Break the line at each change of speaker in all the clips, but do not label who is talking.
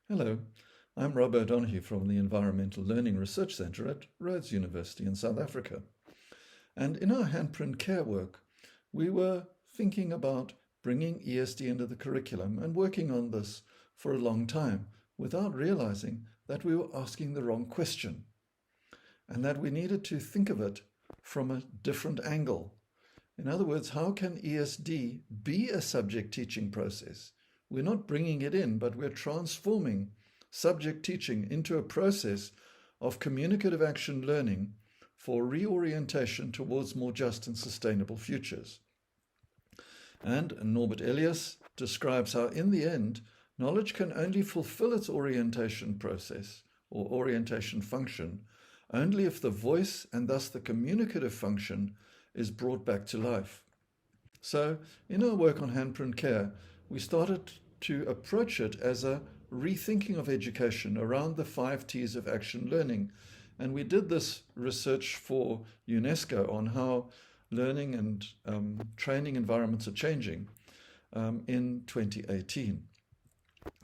Hello, I'm Rob O Donoghue from the Environmental Learning Research Centre at Rhodes University in South Africa. And in our handprint care work, we were thinking about bringing ESD into the curriculum and working on this for a long time without realizing that we were asking the wrong question and that we needed to think of it from a different angle. In other words, how can ESD be a subject teaching process? We're not bringing it in, but we're transforming subject teaching into a process of communicative action learning for reorientation towards more just and sustainable futures. And Norbert Elias describes how, in the end, knowledge can only fulfill its orientation process or orientation function only if the voice and thus the communicative function is brought back to life. So, in our work on handprint care, we started to approach it as a rethinking of education around the 5 T's of action learning. And we did this research for UNESCO on how learning and training environments are changing in 2018.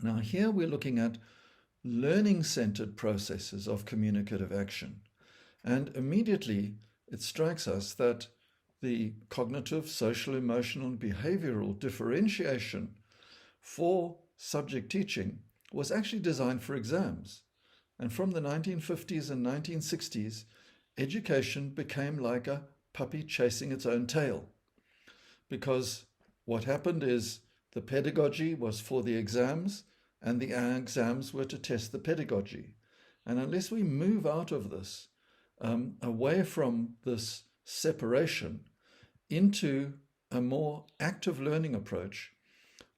Now here we're looking at learning-centered processes of communicative action. And immediately it strikes us that the cognitive, social, emotional, and behavioral differentiation for subject teaching was actually designed for exams. And from the 1950s and 1960s, education became like a puppy chasing its own tail. Because what happened is the pedagogy was for the exams, and the exams were to test the pedagogy. And unless we move out of this, away from this separation into a more active learning approach,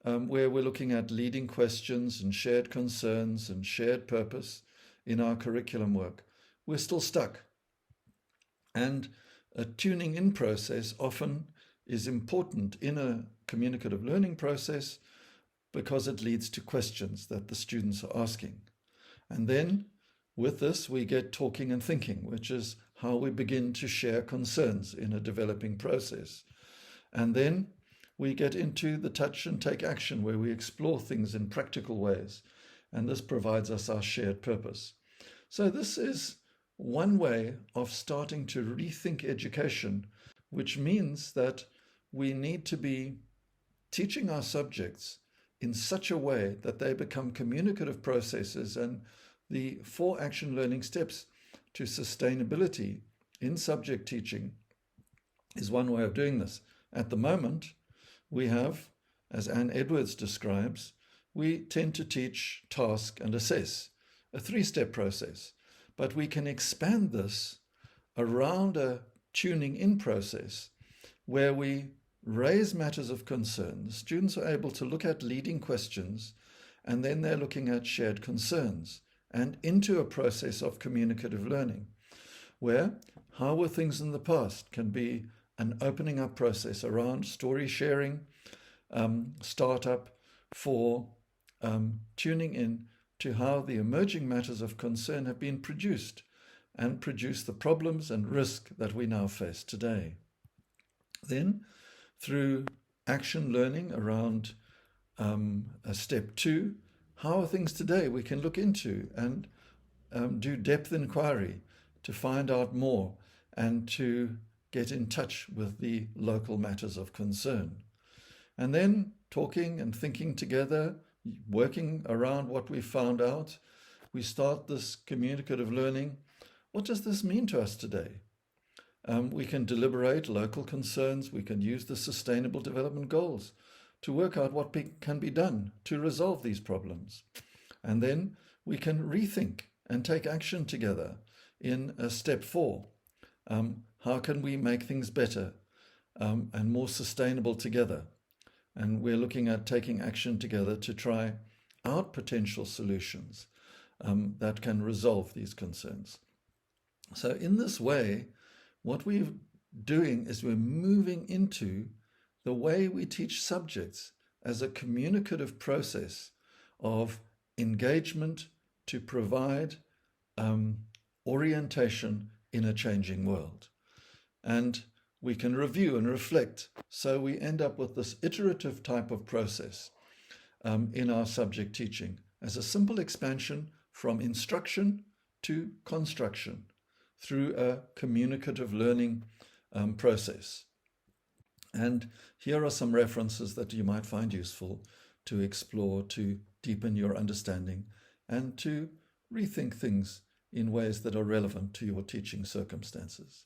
where we're looking at leading questions and shared concerns and shared purpose in our curriculum work, we're still stuck. And a tuning in process often is important in a communicative learning process because it leads to questions that the students are asking. And then with this, we get talking and thinking, which is how we begin to share concerns in a developing process. And then we get into the touch and take action, where we explore things in practical ways. And this provides us our shared purpose. So this is one way of starting to rethink education, which means that we need to be teaching our subjects in such a way that they become communicative processes. And the 4 action learning steps to sustainability in subject teaching is one way of doing this. At the moment, we have, as Anne Edwards describes, we tend to teach, task, and assess, a 3-step process. But we can expand this around a tuning in process where we raise matters of concern. The students are able to look at leading questions, and then they're looking at shared concerns and into a process of communicative learning, where how were things in the past can be an opening up process around story sharing, startup for tuning in to how the emerging matters of concern have been produced and produce the problems and risk that we now face today. Then, through action learning around step 2, how are things today we can look into and do depth inquiry to find out more and to get in touch with the local matters of concern. And then talking and thinking together, working around what we found out, we start this communicative learning. What does this mean to us today? We can deliberate local concerns. We can use the Sustainable Development Goals to work out what can be done to resolve these problems. And then we can rethink and take action together in step 4. How can we make things better and more sustainable together? And we're looking at taking action together to try out potential solutions that can resolve these concerns. So in this way, what we're doing is we're moving into the way we teach subjects as a communicative process of engagement to provide orientation in a changing world. And we can review and reflect. So we end up with this iterative type of process in our subject teaching. as a simple expansion from instruction to construction through a communicative learning process. And here are some references that you might find useful to explore, to deepen your understanding, and to rethink things in ways that are relevant to your teaching circumstances.